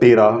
13।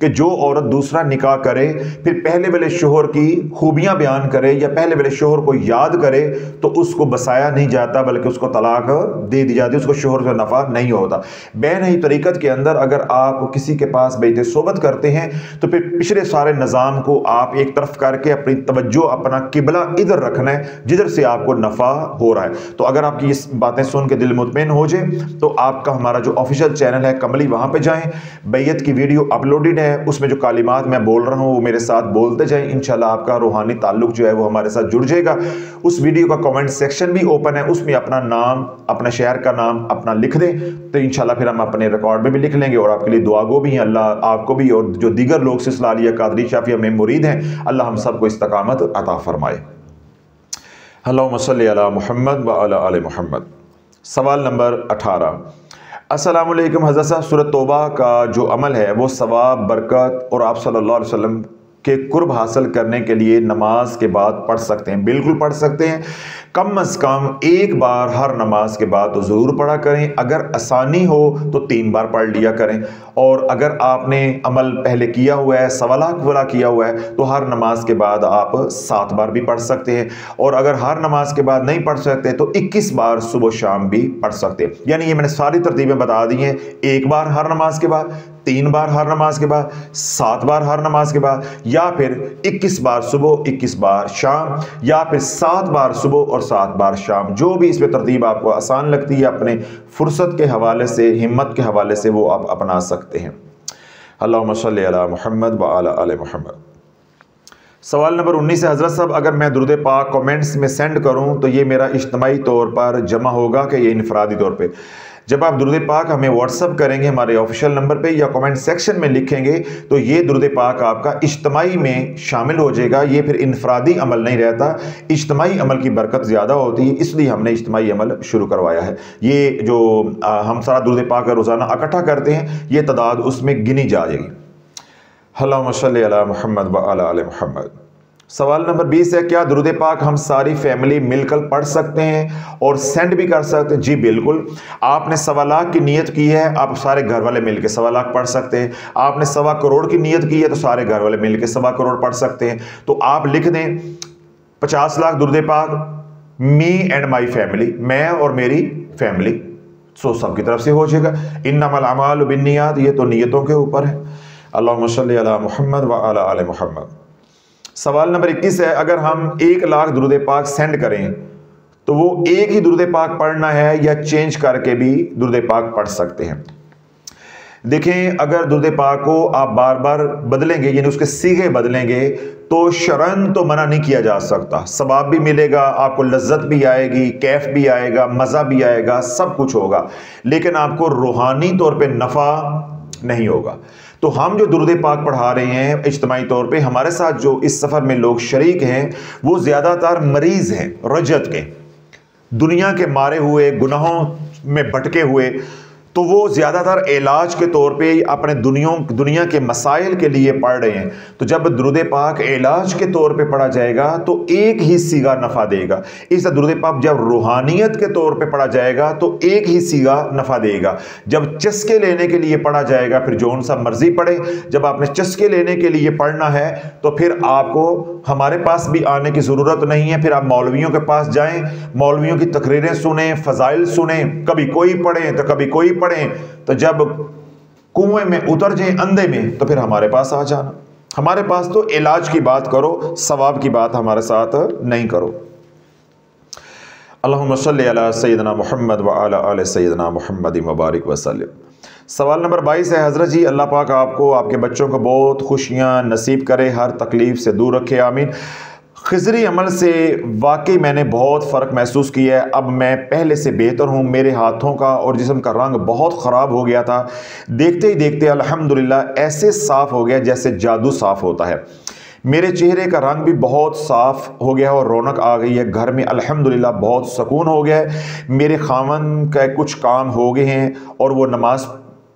کہ جو عورت دوسرا نکاح کرے پھر پہلے والے شوہر کی خوبیاں بیان کرے یا پہلے والے شوہر کو یاد کرے تو اس کو بسایا نہیں جاتا بلکہ اس کو طلاق دے دی جاتی، اس کو شوہر سے نفع نہیں ہوتا۔ بے نہی طریقت کے اندر اگر آپ کسی کے پاس بیعت صحبت کرتے ہیں تو پھر پچھلے سارے نظام کو آپ ایک طرف کر کے اپنی توجہ، اپنا قبلہ ادھر رکھنا ہے جدھر سے آپ کو نفع ہو رہا ہے۔ تو اگر آپ کی اس باتیں سن کے دل مطمئن ہو جائے تو آپ کا ہمارا جو آفیشیل چینل ہے کملی، وہاں پہ جائیں، بیعت کی ویڈیو اپلوڈڈ ہے، اس میں جو کلمات میں بول رہا ہوں وہ میرے ساتھ بولتے جائیں، انشاءاللہ آپ کا روحانی تعلق جو ہے وہ ہمارے ساتھ جڑ جائے گا۔ اس ویڈیو کا کمنٹ سیکشن بھی اوپن ہے، اس میں اپنا نام، اپنا شہر کا نام اپنا لکھ دیں تو انشاءاللہ پھر ہم اپنے ریکارڈ میں بھی لکھ لیں گے اور آپ کے لیے دعا گو بھی ہیں۔ اللہ آپ کو بھی اور جو دیگر لوگ سلسلہ عالیہ قادری شافیہ میں مرید ہیں، اللہ ہم سب کو استقامت عطا فرمائے۔ اللہم صلی علی محمد و علی آل محمد۔ سوال نمبر 18۔ السلام علیکم حضرت صاحب، سورۃ توبہ کا جو عمل ہے وہ ثواب، برکت اور آپ صلی اللہ علیہ وسلم کے قرب حاصل کرنے کے لیے نماز کے بعد پڑھ سکتے ہیں؟ بالکل پڑھ سکتے ہیں، کم از کم ایک بار ہر نماز کے بعد تو ضرور پڑھا کریں، اگر آسانی ہو تو 3 بار پڑھ لیا کریں، اور اگر آپ نے عمل پہلے کیا ہوا ہے، سوالات والا کیا ہوا ہے تو ہر نماز کے بعد آپ 7 بار بھی پڑھ سکتے ہیں، اور اگر ہر نماز کے بعد نہیں پڑھ سکتے تو 21 بار صبح و شام بھی پڑھ سکتے ہیں۔ یعنی یہ میں نے ساری ترتیبیں بتا دی ہیں، 1 بار ہر نماز کے بعد، 3 بار ہر نماز کے بعد، 7 بار ہر نماز کے بعد، یا پھر 21 بار صبح 21 بار شام، یا پھر 7 بار صبح اور 7 بار شام، جو بھی اس میں ترتیب آپ کو آسان لگتی ہے اپنے فرصت کے حوالے سے، ہمت کے حوالے سے وہ آپ اپنا سکتے ہیں۔ اللہم صلی علی محمد و علی آل محمد۔ سوال نمبر 19 ہے حضرت صاحب، اگر میں درود پاک کومنٹس میں سینڈ کروں تو یہ میرا اجتماعی طور پر جمع ہوگا کہ یہ انفرادی طور پہ؟ جب آپ درود پاک ہمیں واٹس اپ کریں گے ہمارے آفیشیل نمبر پہ یا کمنٹ سیکشن میں لکھیں گے تو یہ درود پاک آپ کا اجتماعی میں شامل ہو جائے گا، یہ پھر انفرادی عمل نہیں رہتا۔ اجتماعی عمل کی برکت زیادہ ہوتی ہے، اس لیے ہم نے اجتماعی عمل شروع کروایا ہے۔ یہ جو ہم سارا درود پاک روزانہ اکٹھا کرتے ہیں یہ تعداد اس میں گنی جائے گی۔ اللہم صلی علی محمد و علی آل محمد۔ سوال نمبر 20 ہے، کیا درود پاک ہم ساری فیملی مل کر پڑھ سکتے ہیں اور سینڈ بھی کر سکتے ہیں؟ جی بالکل، آپ نے 1.25 لاکھ کی نیت کی ہے، آپ سارے گھر والے مل کے 1.25 لاکھ پڑھ سکتے ہیں۔ آپ نے 1.25 کروڑ کی نیت کی ہے تو سارے گھر والے مل کے 1.25 کروڑ پڑھ سکتے ہیں۔ تو آپ لکھ دیں 50 لاکھ درود پاک، می اینڈ مائی فیملی، میں اور میری فیملی، سب کی طرف سے ہو جائے گا۔ انما الاعمال بالنیات، یہ تو نیتوں کے اوپر ہے۔ اللہم صلی علی محمد و علی آل محمد۔ سوال نمبر 21 ہے، اگر ہم 1 لاکھ درود پاک سینڈ کریں تو وہ ایک ہی درود پاک پڑھنا ہے یا چینج کر کے بھی درود پاک پڑھ سکتے ہیں؟ دیکھیں، اگر درود پاک کو آپ بار بار بدلیں گے، یعنی اس کے صیغے بدلیں گے تو شرعاً تو منع نہیں کیا جا سکتا، ثواب بھی ملے گا، آپ کو لذت بھی آئے گی، کیف بھی آئے گا، مزہ بھی آئے گا، سب کچھ ہوگا، لیکن آپ کو روحانی طور پہ نفع نہیں ہوگا۔ تو ہم جو درود پاک پڑھا رہے ہیں اجتماعی طور پہ، ہمارے ساتھ جو اس سفر میں لوگ شریک ہیں وہ زیادہ تر مریض ہیں، رجت کے، دنیا کے مارے ہوئے، گناہوں میں بھٹکے ہوئے، تو وہ زیادہ تر علاج کے طور پہ اپنے دنیا کے مسائل کے لیے پڑھ رہے ہیں۔ تو جب درود پاک علاج کے طور پہ پڑھا جائے گا تو ایک ہی صیغہ نفع دے گا۔ اس طرح درود پاک جب روحانیت کے طور پہ پڑھا جائے گا تو ایک ہی صیغہ نفع دے گا۔ جب چسکے لینے کے لیے پڑھا جائے گا پھر جون سا مرضی پڑھے۔ جب آپ نے چسکے لینے کے لیے پڑھنا ہے تو پھر آپ کو ہمارے پاس بھی آنے کی ضرورت نہیں ہے، پھر آپ مولویوں کے پاس جائیں، مولویوں کی تقریریں سنیں، فضائل سنیں، کبھی کوئی پڑھیں تو کبھی کوئی پڑھیں، تو جب کنویں میں اتر جائیں اندھے میں تو پھر ہمارے پاس آ جانا۔ ہمارے پاس تو علاج کی بات کرو، ثواب کی بات ہمارے ساتھ نہیں کرو۔ اللہم صلی علی سیدنا محمد و علی آل سیدنا محمد مبارک وسلم۔ سوال نمبر 22 ہے، حضرت جی اللہ پاک آپ کو، آپ کے بچوں کو بہت خوشیاں نصیب کرے، ہر تکلیف سے دور رکھے، آمین۔ خضری عمل سے واقعی میں نے بہت فرق محسوس کیا ہے، اب میں پہلے سے بہتر ہوں، میرے ہاتھوں کا اور جسم کا رنگ بہت خراب ہو گیا تھا، دیکھتے ہی دیکھتے الحمدللہ ایسے صاف ہو گیا جیسے جادو صاف ہوتا ہے، میرے چہرے کا رنگ بھی بہت صاف ہو گیا اور رونق آ گئی ہے، گھر میں الحمدللہ بہت سکون ہو گیا ہے، میرے خاوند کا کچھ کام ہو گئے ہیں اور وہ نماز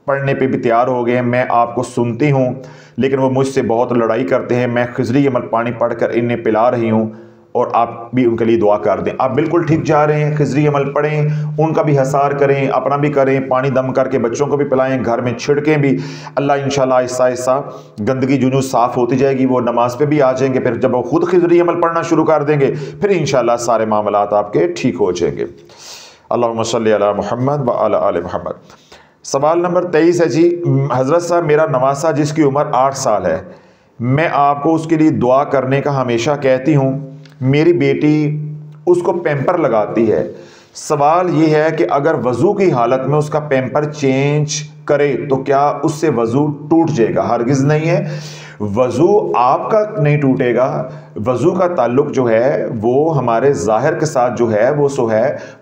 پڑھنے پہ بھی تیار ہو گئے ہیں، میں آپ کو سنتی ہوں لیکن وہ مجھ سے بہت لڑائی کرتے ہیں، میں خضری عمل پانی پڑھ کر انہیں پلا رہی ہوں، اور آپ بھی ان کے لیے دعا کر دیں. آپ بالکل ٹھیک جا رہے ہیں, خضری عمل پڑھیں, ان کا بھی حصار کریں, اپنا بھی کریں, پانی دم کر کے بچوں کو بھی پلائیں, گھر میں چھڑکیں بھی. اللہ انشاءاللہ آہستہ آہستہ گندگی جو صاف ہوتی جائے گی, وہ نماز پہ بھی آ جائیں گے. پھر جب وہ خود خضری عمل پڑھنا شروع کر دیں گے, پھر انشاءاللہ سارے معاملات آپ کے ٹھیک ہو جائیں گے. اللہم صلی علی محمد و علی آل محمد. سوال نمبر 23 ہے جی. حضرت صاحب, میرا نواسا جس کی عمر 8 سال ہے, میں آپ کو اس کے لیے دعا کرنے کا ہمیشہ کہتی ہوں. میری بیٹی اس کو پیمپر لگاتی ہے. سوال یہ ہے کہ اگر وضو کی حالت میں اس کا پیمپر چینج کرے تو کیا اس سے وضو ٹوٹ جائے گا؟ ہرگز نہیں ہے, وضو آپ کا نہیں ٹوٹے گا. وضو کا تعلق جو ہے وہ ہمارے ظاہر کے ساتھ جو ہے وہ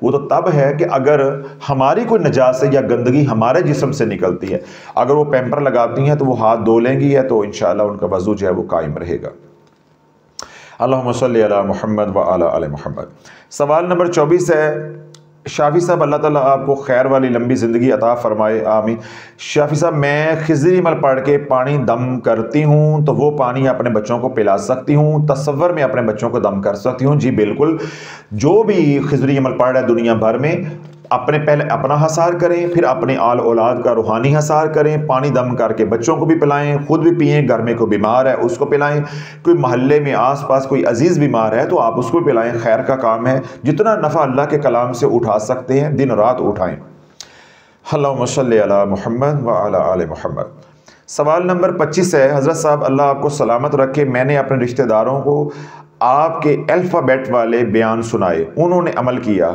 وہ تو تب ہے کہ اگر ہماری کوئی نجاست یا گندگی ہمارے جسم سے نکلتی ہے. اگر وہ پیمپر لگاتی ہیں تو وہ ہاتھ دھو لیں گی ہے تو انشاءاللہ ان کا وضو جو ہے وہ قائم رہے گا. اللہم صلی علی محمد و علی آل محمد. سوال نمبر 24 ہے. شافی صاحب, اللہ تعالیٰ آپ کو خیر والی لمبی زندگی عطا فرمائے, آمین. شافی صاحب, میں خضری عمل پڑھ کے پانی دم کرتی ہوں تو وہ پانی اپنے بچوں کو پلا سکتی ہوں؟ تصور میں اپنے بچوں کو دم کر سکتی ہوں؟ جی بالکل. جو بھی خضری عمل پڑھ رہا ہے دنیا بھر میں, پہلے اپنا حصار کریں, پھر اپنے آل اولاد کا روحانی حصار کریں, پانی دم کر کے بچوں کو بھی پلائیں, خود بھی پئیں, گھر میں کوئی بیمار ہے اس کو پلائیں, کوئی محلے میں آس پاس کوئی عزیز بیمار ہے تو آپ اس کو پلائیں. خیر کا کام ہے, جتنا نفع اللہ کے کلام سے اٹھا سکتے ہیں دن رات اٹھائیں. اللہم صلی علی محمد و علی آل محمد. سوال نمبر 25 ہے. حضرت صاحب, اللہ آپ کو سلامت رکھے, میں نے اپنے رشتہ داروں کو آپ کے الفابیٹ والے بیان سنائے, انہوں نے عمل کیا.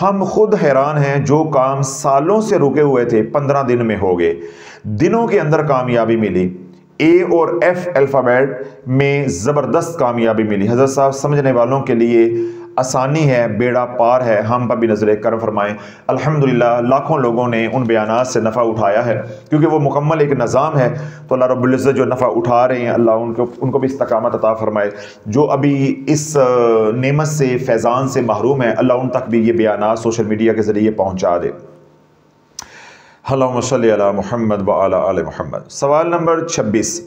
ہم خود حیران ہیں, جو کام سالوں سے رکے ہوئے تھے 15 دن میں ہو گئے. دنوں کے اندر کامیابی ملی. اے اور ایف الفابیٹ میں زبردست کامیابی ملی. حضرت صاحب, سمجھنے والوں کے لیے آسانی ہے, بیڑا پار ہے, ہم پر بھی نظر کرم فرمائیں. الحمدللہ لاکھوں لوگوں نے ان بیانات سے نفع اٹھایا ہے, کیونکہ وہ مکمل ایک نظام ہے. تو اللہ رب العزت جو نفع اٹھا رہے ہیں, اللہ ان کو بھی استقامت عطا فرمائے. جو ابھی اس نعمت سے, فیضان سے محروم ہیں, اللہ ان تک بھی یہ بیانات سوشل میڈیا کے ذریعے پہنچا دے. اللہم صلی علی محمد و علی آل محمد. سوال نمبر 26.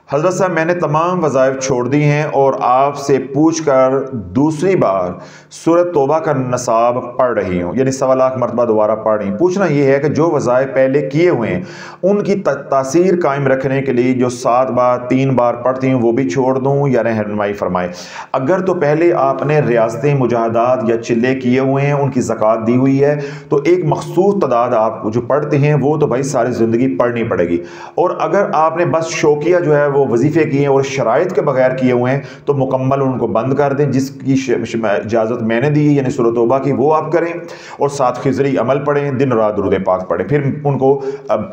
حضرت صاحب, میں نے تمام وظائف چھوڑ دی ہیں اور آپ سے پوچھ کر دوسری بار سورۃ توبہ کا نصاب پڑھ رہی ہوں, یعنی 1.25 لاکھ مرتبہ دوبارہ پڑھ رہی ہوں. پوچھنا یہ ہے کہ جو وظائف پہلے کیے ہوئے ہیں ان کی تاثیر قائم رکھنے کے لیے جو 7 بار 3 بار پڑھتی ہوں وہ بھی چھوڑ دوں یا رہنمائی فرمائے. اگر تو پہلے آپ نے ریاستیں, مجاہدات یا چلے کیے ہوئے ہیں, ان کی زکوٰۃ دی ہوئی ہے, تو ایک مخصوص تعداد آپ جو پڑھتے ہیں وہ تو بھائی ساری زندگی پڑھنی پڑے گی. اور اگر آپ نے بس شوقیہ جو ہے وہ وظیفے کیے ہیں اور شرائط کے بغیر کیے ہوئے ہیں تو مکمل ان کو بند کر دیں. جس کی اجازت میں نے دی یعنی سورۃ توبہ کی وہ آپ کریں, اور ساتھ خضری عمل پڑھیں, دن رات درود پاک پڑھیں, پھر ان کو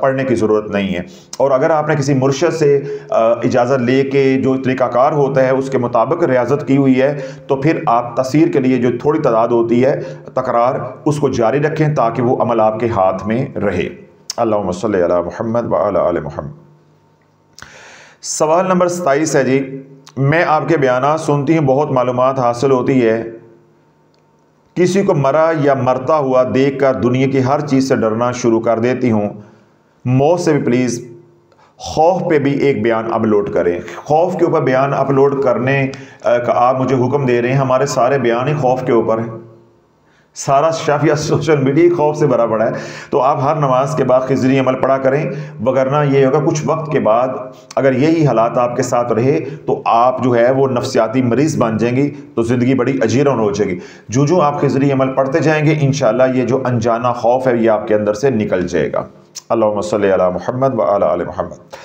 پڑھنے کی ضرورت نہیں ہے. اور اگر آپ نے کسی مرشد سے اجازت لے کے جو طریقہ کار ہوتا ہے اس کے مطابق ریاضت کی ہوئی ہے تو پھر آپ تفسیر کے لیے جو تھوڑی تعداد ہوتی ہے تکرار اس کو جاری رکھیں تاکہ وہ عمل آپ کے ہاتھ میں رہے. اللہم صلی علی محمد و علی آل محمد. سوال نمبر 27 ہے جی. میں آپ کے بیانات سنتی ہوں, بہت معلومات حاصل ہوتی ہے. کسی کو مرا یا مرتا ہوا دیکھ کر دنیا کی ہر چیز سے ڈرنا شروع کر دیتی ہوں. موت سے بھی پلیز خوف پہ بھی ایک بیان اپلوڈ کریں. خوف کے اوپر بیان اپلوڈ کرنے کا آپ مجھے حکم دے رہے ہیں, ہمارے سارے بیان ہی خوف کے اوپر ہیں. سارا شافیہ سوشل میڈیا خوف سے بھرا پڑا ہے. تو آپ ہر نماز کے بعد خضری عمل پڑھا کریں, وگرنہ یہ ہوگا کچھ وقت کے بعد اگر یہی حالات آپ کے ساتھ رہے تو آپ جو ہے وہ نفسیاتی مریض بن جائیں گی, تو زندگی بڑی اجیرن ہو جائے گی. جو آپ خضری عمل پڑھتے جائیں گے انشاءاللہ یہ جو انجانہ خوف ہے یہ آپ کے اندر سے نکل جائے گا. اللہم صلی علی محمد و علی آل محمد.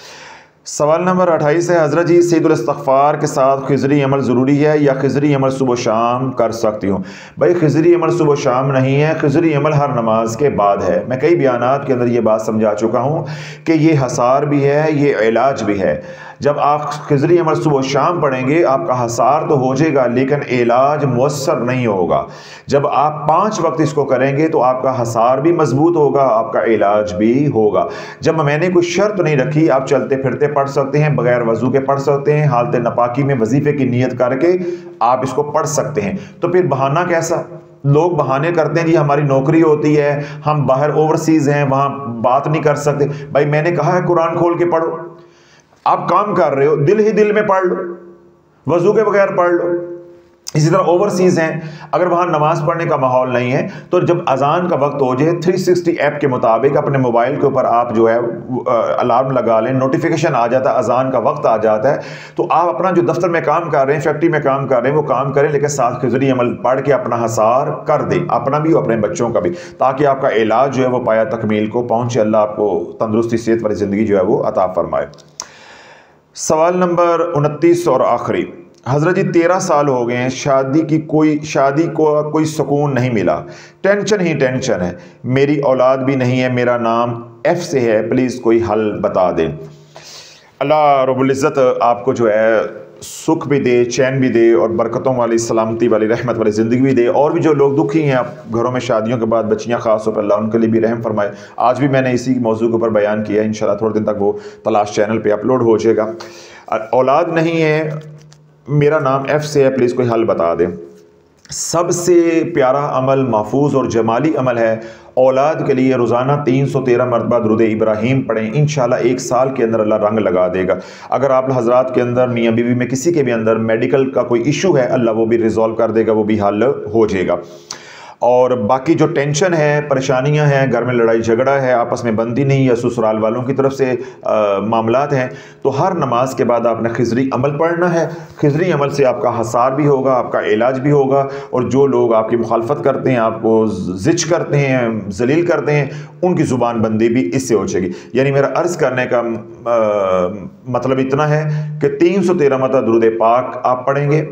سوال نمبر 28 ہے. حضرت جی, سید الاستغفار کے ساتھ خضری عمل ضروری ہے یا خضری عمل صبح و شام کر سکتی ہوں؟ بھائی خضری عمل صبح و شام نہیں ہے, خضری عمل ہر نماز کے بعد ہے. میں کئی بیانات کے اندر یہ بات سمجھا چکا ہوں کہ یہ حصار بھی ہے, یہ علاج بھی ہے. جب آپ خضری عمل صبح و شام پڑھیں گے آپ کا حصار تو ہو جائے گا لیکن علاج مؤثر نہیں ہوگا. جب آپ 5 وقت اس کو کریں گے تو آپ کا حصار بھی مضبوط ہوگا, آپ کا علاج بھی ہوگا. جب میں نے کوئی شرط نہیں رکھی, آپ چلتے پھرتے پڑھ سکتے ہیں, بغیر وضو کے پڑھ سکتے ہیں, حالت ناپاکی میں وظیفے کی نیت کر کے آپ اس کو پڑھ سکتے ہیں. تو پھر بہانہ کیسا؟ لوگ بہانے کرتے ہیں جی ہماری نوکری ہوتی ہے, ہم باہر اوورسیز ہیں, وہاں بات نہیں کر سکتے. بھائی میں نے کہا ہے قرآن کھول کے پڑھو. آپ کام کر رہے ہو, دل ہی دل میں پڑھ لو, وضو کے بغیر پڑھ لو. اسی طرح اوورسیز ہیں، اگر وہاں نماز پڑھنے کا ماحول نہیں ہے تو جب اذان کا وقت ہو جائے 360 ایپ کے مطابق اپنے موبائل کے اوپر آپ جو ہے الارم لگا لیں، نوٹیفیکیشن آ جاتا ہے، اذان کا وقت آ جاتا ہے، تو آپ اپنا جو دفتر میں کام کر رہے ہیں، فیکٹری میں کام کر رہے ہیں، وہ کام کریں، لیکن ساتھ خضری عمل پڑھ کے اپنا حصار کر دیں، اپنا بھی اور اپنے بچوں کا بھی، تاکہ آپ کا علاج جو ہے وہ پایا تکمیل کو پہنچے، اللہ آپ کو تندرستی صحت والی زندگی جو ہے وہ عطا فرمائے۔ سوال نمبر 29 اور آخری، حضرت جی 13 سال ہو گئے ہیں، شادی کو کوئی سکون نہیں ملا، ٹینشن ہی ٹینشن ہے، میری اولاد بھی نہیں ہے، میرا نام ایف سے ہے، پلیز کوئی حل بتا دیں۔ اللہ رب العزت آپ کو جو ہے سکھ بھی دے، چین بھی دے، اور برکتوں والی، سلامتی والی، رحمت والی زندگی بھی دے، اور بھی جو لوگ دکھی ہیں آپ گھروں میں شادیوں کے بعد بچیاں خاص طور پر، اللہ ان کے لیے بھی رحم فرمائے۔ آج بھی میں نے اسی موضوع کے اوپر بیان کیا ہے، انشاءاللہ تھوڑے دن تک وہ تلاش چینل پہ اپلوڈ ہو جائے گا۔ اولاد نہیں ہے، میرا نام ایف سے ہے، پلیز کوئی حل بتا دیں۔ سب سے پیارا عمل، محفوظ اور جمالی عمل ہے، اولاد کے لیے روزانہ 313 مرتبہ درود ابراہیم پڑھیں، انشاءاللہ 1 سال کے اندر اللہ رنگ لگا دے گا۔ اگر آپ حضرات کے اندر، میاں بیوی میں کسی کے بھی اندر میڈیکل کا کوئی ایشو ہے، اللہ وہ بھی ریزولو کر دے گا، وہ بھی حل ہو جائے گا۔ اور باقی جو ٹینشن ہے، پریشانیاں ہیں، گھر میں لڑائی جھگڑا ہے، آپس میں بندی نہیں، یا سسرال والوں کی طرف سے معاملات ہیں، تو ہر نماز کے بعد آپ نے خضری عمل پڑھنا ہے۔ خضری عمل سے آپ کا حصار بھی ہوگا، آپ کا علاج بھی ہوگا، اور جو لوگ آپ کی مخالفت کرتے ہیں، آپ کو زج کرتے ہیں، ذلیل کرتے ہیں، ان کی زبان بندی بھی اس سے ہو جائے گی۔ یعنی میرا عرض کرنے کا مطلب اتنا ہے کہ 313 مرتبہ درود پاک آپ پڑھیں گے،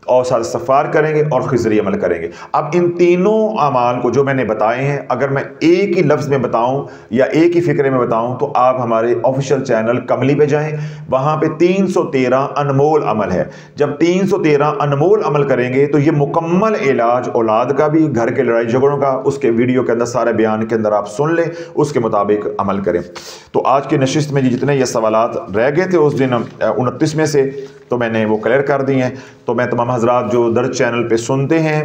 اور ساتھ استغفار کریں گے، اور خضری عمل کریں گے۔ اب ان تینوں اعمال کو جو میں نے بتائے ہیں، اگر میں ایک ہی لفظ میں بتاؤں یا ایک ہی فکرے میں بتاؤں، تو آپ ہمارے آفیشیل چینل کملی پہ جائیں، وہاں پہ 313 انمول عمل ہے۔ جب 313 انمول عمل کریں گے تو یہ مکمل علاج اولاد کا بھی، گھر کے لڑائی جھگڑوں کا، اس کے ویڈیو کے اندر، سارے بیان کے اندر آپ سن لیں، اس کے مطابق عمل کریں۔ تو آج کی نشست میں جتنے یہ سوالات رہ گئے تھے اس دن 29 میں سے، تو میں نے وہ کلیئر کر دی ہیں۔ تو میں تمام حضرات جو درد چینل پہ سنتے ہیں،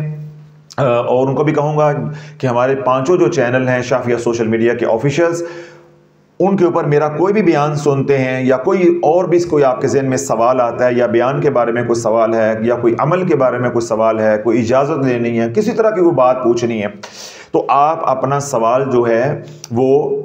اور ان کو بھی کہوں گا کہ ہمارے 5 جو چینل ہیں شافیہ سوشل میڈیا کے آفیشیلز، ان کے اوپر میرا کوئی بھی بیان سنتے ہیں، یا کوئی اور بھی کوئی آپ کے ذہن میں سوال آتا ہے، یا بیان کے بارے میں کوئی سوال ہے، یا کوئی عمل کے بارے میں کوئی سوال ہے، کوئی اجازت لینی ہے، کسی طرح کی وہ بات پوچھنی ہے، تو آپ اپنا سوال جو ہے وہ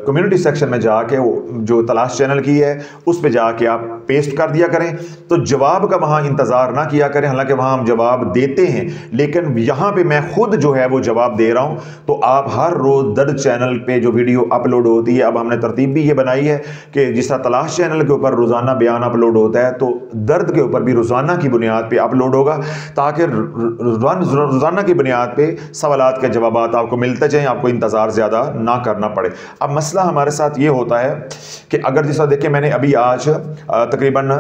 کمیونٹی سیکشن میں جا کے، جو تلاش چینل کی ہے اس پہ جا کے آپ پیسٹ کر دیا کریں، تو جواب کا وہاں انتظار نہ کیا کریں، حالانکہ وہاں ہم جواب دیتے ہیں، لیکن یہاں پہ میں خود جو ہے وہ جواب دے رہا ہوں۔ تو آپ ہر روز درد چینل پہ جو ویڈیو اپلوڈ ہوتی ہے، اب ہم نے ترتیب بھی یہ بنائی ہے کہ جس طرح تلاش چینل کے اوپر روزانہ بیان اپلوڈ ہوتا ہے، تو درد کے اوپر بھی روزانہ کی بنیاد پہ اپلوڈ ہوگا، تاکہ روزانہ کی بنیاد پہ سوالات کے جوابات آپ کو ملتے جائیں، آپ کو انتظار زیادہ نہ کرنا پڑے۔ اب مسئلہ ہمارے ساتھ یہ ہوتا ہے کہ اگر جس طرح دیکھیں، میں نے ابھی آج تقریباً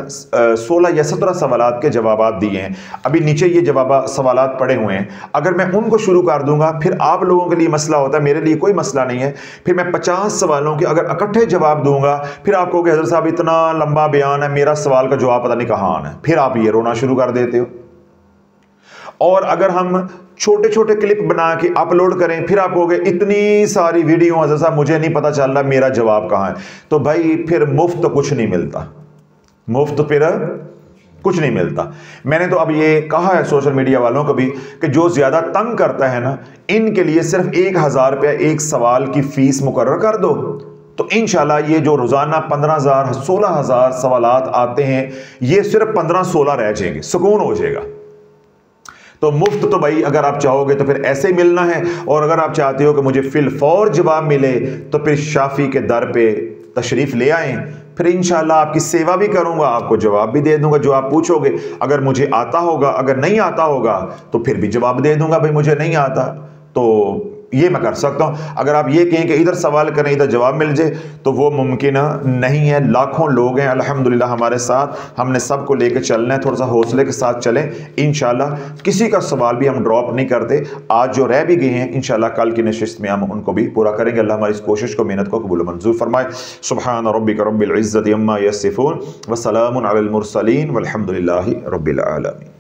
16 یا 17 سوالات کے جوابات دیے ہیں، ابھی نیچے یہ سوالات پڑے ہوئے ہیں، اگر میں ان کو شروع کر دوں گا، پھر آپ لوگوں کے لیے مسئلہ ہوتا ہے، میرے لیے کوئی مسئلہ نہیں ہے، پھر میں 50 سوالوں کے اگر اکٹھے جواب دوں گا، پھر آپ کو کہ حضرت صاحب اتنا لمبا بیان ہے، میرا سوال کا جواب پتہ نہیں کہاں آنا ہے، پھر آپ یہ رونا شروع کر دیتے ہو۔ اور اگر ہم چھوٹے چھوٹے کلپ بنا کے اپلوڈ کریں، پھر آپ کہو گے اتنی ساری ویڈیو حضرت صاحب مجھے نہیں پتہ چل رہا میرا جواب کہاں ہے، تو بھائی پھر مفت کچھ نہیں ملتا، مفت پھر کچھ نہیں ملتا۔ میں نے تو اب یہ کہا ہے سوشل میڈیا والوں کو بھی کہ جو زیادہ تنگ کرتا ہے نا، ان کے لیے صرف 1000 روپیہ ایک سوال کی فیس مقرر کر دو، تو انشاءاللہ یہ جو روزانہ 15,000 16,000 سوالات آتے ہیں، یہ صرف 15-16 رہ جائیں گے، سکون ہو جائے گا۔ تو مفت تو بھائی اگر آپ چاہو گے تو پھر ایسے ہی ملنا ہے، اور اگر آپ چاہتے ہو کہ مجھے فی الفور جواب ملے تو پھر شافی کے در پہ تشریف لے آئیں، پھر انشاءاللہ آپ کی سیوا بھی کروں گا، آپ کو جواب بھی دے دوں گا جو آپ پوچھو گے۔ اگر مجھے آتا ہوگا، اگر نہیں آتا ہوگا تو پھر بھی جواب دے دوں گا، بھائی مجھے نہیں آتا، تو یہ میں کر سکتا ہوں۔ اگر آپ یہ کہیں کہ ادھر سوال کریں ادھر جواب مل جائے، تو وہ ممکن نہیں ہے۔ لاکھوں لوگ ہیں الحمدللہ ہمارے ساتھ، ہم نے سب کو لے کے چلنا ہے، تھوڑا سا حوصلے کے ساتھ چلیں انشاءاللہ۔ کسی کا سوال بھی ہم ڈراپ نہیں کرتے، آج جو رہ بھی گئے ہیں انشاءاللہ کل کی نشست میں ہم ان کو بھی پورا کریں گے۔ اللہ ہماری اس کوشش کو، محنت کو قبول و منظور فرمائے۔ سبحان ربک رب العزت عما یصفون وسلام علی المرسلین والحمدللہ رب العالمین۔